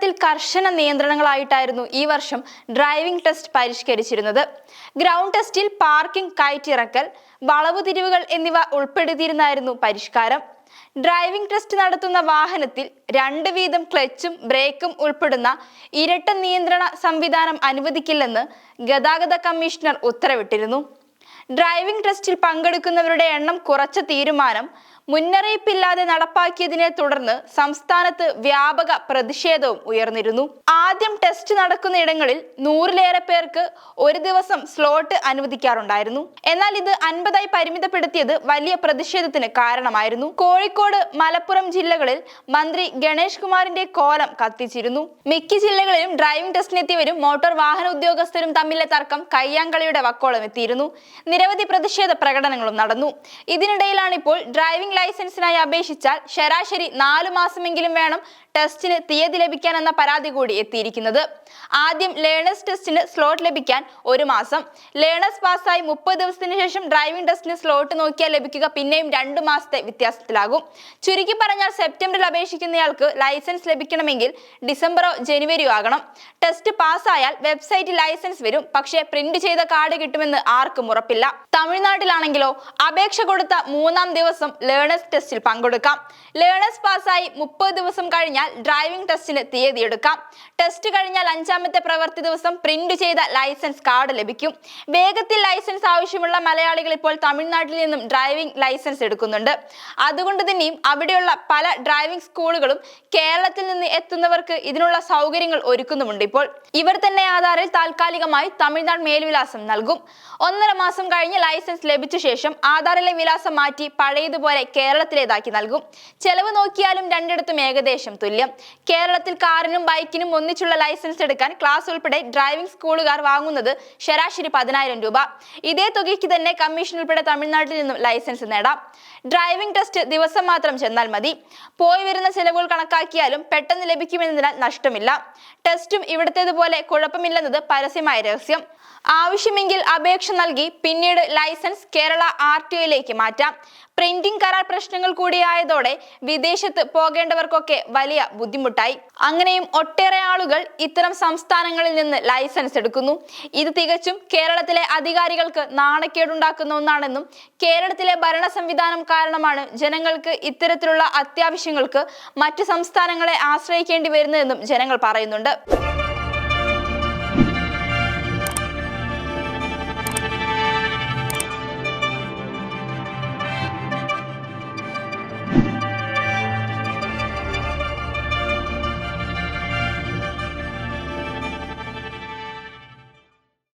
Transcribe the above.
കേരളത്തിൽ കർശന നിയന്ത്രണങ്ങളായിട്ടായിരുന്നു ഈ വർഷം ഡ്രൈവിംഗ് ടെസ്റ്റ് പരിഷ്കരിച്ചിരുന്നത്. ഗ്രൗണ്ട് ടെസ്റ്റിൽ പാർക്കിംഗ്, കയറ്റിറക്കൽ, വളവുതിരിവുകൾ എന്നിവ ഉൾപ്പെടുത്തിയിരുന്നായിരുന്നു പരിഷ്കാരം. ഡ്രൈവിംഗ് ടെസ്റ്റ് നടത്തുന്ന വാഹനത്തിൽ 2 വീതം ക്ലച്ചും ബ്രേക്കും ഉൾപ്പെടുന്ന ഇരട്ട നിയന്ത്രണ സംവിധാനം അനുവദിക്കില്ലെന്ന് ഗതാഗത കമ്മീഷണർ ഉത്തരവിട്ടിരുന്നു. ഡ്രൈവിംഗ് ടെസ്റ്റിൽ പങ്കെടുക്കുന്നവരുടെ എണ്ണം കുറച്ച തീരുമാനം മുന്നറിയിപ്പില്ലാതെ നടപ്പാക്കിയതിനെ തുടർന്ന് സംസ്ഥാനത്ത് വ്യാപക പ്രതിഷേധവും ഉയർന്നിരുന്നു. ആദ്യം ടെസ്റ്റ് നടക്കുന്ന ഇടങ്ങളിൽ 100-ലേറെ പേർക്ക് ഒരു ദിവസം സ്ലോട്ട് അനുവദിക്കാറുണ്ടായിരുന്നു. എന്നാൽ ഇത് 50ആയി പരിമിതപ്പെടുത്തിയത് വലിയ പ്രതിഷേധത്തിന് കാരണമായിരുന്നു. കോഴിക്കോട്, മലപ്പുറം ജില്ലകളിൽ മന്ത്രി ഗണേഷ് കുമാറിന്റെ കോലം കത്തിച്ചിരുന്നു. മിക്ക ജില്ലകളിലും ഡ്രൈവിംഗ് ടെസ്റ്റിനെത്തിയവരും മോട്ടോർ വാഹന ഉദ്യോഗസ്ഥരും തമ്മിലെ തർക്കം കയ്യാങ്കളിയുടെ വക്കോളം എത്തിയിരുന്നു. നിരവധി പ്രതിഷേധ പ്രകടനങ്ങളും നടന്നു. ഇതിനിടയിലാണ് ഇപ്പോൾ ഡ്രൈവിംഗ് ലൈസൻസിനായി അപേക്ഷിച്ചാൽ ശരാശരി 4 മാസമെങ്കിലും വേണം ടെസ്റ്റിന് തീയതി ലഭിക്കാൻ എന്ന പരാതി കൂടി എത്തിയിരിക്കുന്നത്. ആദ്യം ലേണേഴ്സ് ടെസ്റ്റിന് സ്ലോട്ട് ലഭിക്കാൻ 1 മാസം, ലേണേഴ്സ് പാസ്സായി 30 ദിവസത്തിന് ശേഷം ഡ്രൈവിംഗ് ടെസ്റ്റിന് സ്ലോട്ട് നോക്കിയാൽ ലഭിക്കുക പിന്നെയും 2 മാസത്തെ വ്യത്യാസത്തിലാകും. ചുരുക്കി പറഞ്ഞാൽ സെപ്റ്റംബറിൽ അപേക്ഷിക്കുന്നയാൾക്ക് ലൈസൻസ് ലഭിക്കണമെങ്കിൽ ഡിസംബറോ ജനുവരിയോ ആകണം. ടെസ്റ്റ് പാസ്സായാൽ വെബ്സൈറ്റിൽ ലൈസൻസ് വരും. പക്ഷേ പ്രിന്റ് ചെയ്ത കാർഡ് കിട്ടുമെന്ന് ആർക്കും ഉറപ്പില്ല. തമിഴ്നാട്ടിലാണെങ്കിലോ അപേക്ഷ കൊടുത്ത 3-ാം ദിവസം ലേണേഴ്സ് ടെസ്റ്റിൽ പങ്കെടുക്കാം. ലേണേഴ്സ് പാസ്സായി 30 ദിവസം കഴിഞ്ഞാൽ ഡ്രൈവിംഗ് ടെസ്റ്റിന് തീയതി എടുക്കാം. ടെസ്റ്റ് കഴിഞ്ഞാൽ 5-ാമത്തെ പ്രവൃത്തി ദിവസം പ്രിന്റ് ചെയ്ത ലൈസൻസ് കാർഡ് ലഭിക്കും. വേഗത്തിൽ ലൈസൻസ് ആവശ്യമുള്ള മലയാളികൾ ഇപ്പോൾ തമിഴ്നാട്ടിൽ നിന്നും ഡ്രൈവിംഗ് ലൈസൻസ് എടുക്കുന്നുണ്ട്. അതുകൊണ്ട് തന്നെയും അവിടെയുള്ള പല ഡ്രൈവിംഗ് സ്കൂളുകളും കേരളത്തിൽ നിന്ന് എത്തുന്നവർക്ക് ഇതിനുള്ള സൗകര്യങ്ങൾ ഒരുക്കുന്നുമുണ്ട്. ഇപ്പോൾ ഇവർ തന്നെ ആധാറിൽ താൽക്കാലികമായി തമിഴ്നാട് മേൽവിലാസം നൽകും. 1.5 മാസം കഴിഞ്ഞ് ലൈസൻസ് ലഭിച്ച ശേഷം ആധാറിലെ വിലാസം മാറ്റി പഴയതുപോലെ കേരളത്തിലേതാക്കി നൽകും. ചെലവ് നോക്കിയാലും രണ്ടിടത്തും ഏകദേശം തുല്യം. കേരളത്തിൽ കാറിനും ബൈക്കിനും ഒന്നിച്ചുള്ള ലൈസൻസ് എടുക്കാൻ ക്ലാസ് ഉൾപ്പെടെ ഡ്രൈവിംഗ് സ്കൂളുകാർ വാങ്ങുന്നത് ശരാശരി 10,000 രൂപ. ഇതേ തുകയ്ക്ക് തന്നെ കമ്മീഷൻ ഉൾപ്പെടെ തമിഴ്നാട്ടിൽ നിന്നും ലൈസൻസ് നേടാം. ഡ്രൈവിംഗ് ടെസ്റ്റ് ദിവസം മാത്രം ചെന്നാൽ മതി. പോയി വരുന്ന ചെലവുകൾ കണക്കാക്കിയാലും പെട്ടെന്ന് ലഭിക്കുമെന്നതിനാൽ നഷ്ടമില്ല. ടെസ്റ്റും ഇവിടത്തേതുപോലെ കുഴപ്പമില്ലെന്നത് പരസ്യമായ രഹസ്യം. ആവശ്യമെങ്കിൽ അപേക്ഷ നൽകി പിന്നീട് ലൈസൻസ് കേരള RTOയിലേക്ക് മാറ്റാം. പ്രിന്റിംഗ് കരാർ പ്രശ്നങ്ങൾ കൂടിയായതോടെ വിദേശത്ത് പോകേണ്ടവർക്കൊക്കെ വലിയ ബുദ്ധിമുട്ടായി. അങ്ങനെയും ഒട്ടേറെ ആളുകൾ ഇത്തരം സംസ്ഥാനങ്ങളിൽ നിന്ന് ലൈസൻസ് എടുക്കുന്നു. ഇത് തികച്ചും കേരളത്തിലെ അധികാരികൾക്ക് നാണക്കേടുണ്ടാക്കുന്ന ഒന്നാണെന്നും കേരളത്തിലെ ഭരണ സംവിധാനം കാരണമാണ് ജനങ്ങൾക്ക് ഇത്തരത്തിലുള്ള അത്യാവശ്യങ്ങൾക്ക് മറ്റു സംസ്ഥാനങ്ങളെ ആശ്രയിക്കേണ്ടി വരുന്നതെന്നും ജനങ്ങൾ പറയുന്നുണ്ട്.